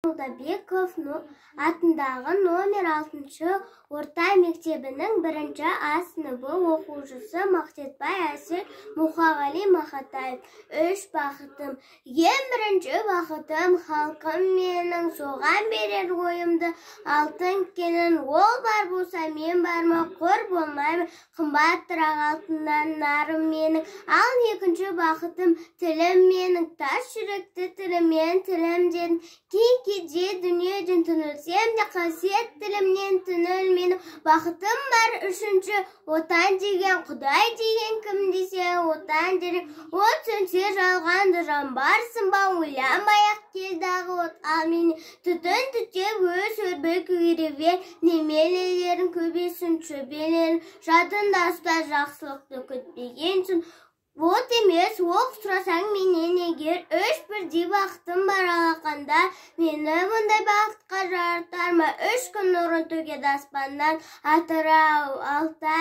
Молдабеков атындағы номер 6 орта мектебінің 1 А сыныбы оқушысы Мақтетбай Әсел Мұқағали Мақатаев. 3 бақытым. Ең бірінші бақытым халқым менің, соған берер ойымды алтын кенін. Ол бар болса мен барма, қор болмаймын, қымбаттырақ алтыннан нарым менің. Ал екінші бақытым тілім менің, тас жүректі тілімен тілім дедім. Кейде дүниеден түнілсем де қасиет тілімнен түнілменім. Бақытым бар үшінші, отан деген, Құдай деген кім десе отан дерек. От сөнсе жалғанды жан барсың ба, ойланбай-ақ келдағы от. Ал мені түтін түтеп өз өрбі күйревер, немелелерін көбесін шөбелерін, жадында ұста жақсылықты күтпегенсің. Вот емес, оқ сұрасаң менен егер, 3 бірдей бақытым бар алақанда, мені бұндай бақытқа жарытар ма? 3 күн нұрын төгеді аспаннан, Атырау, Алтай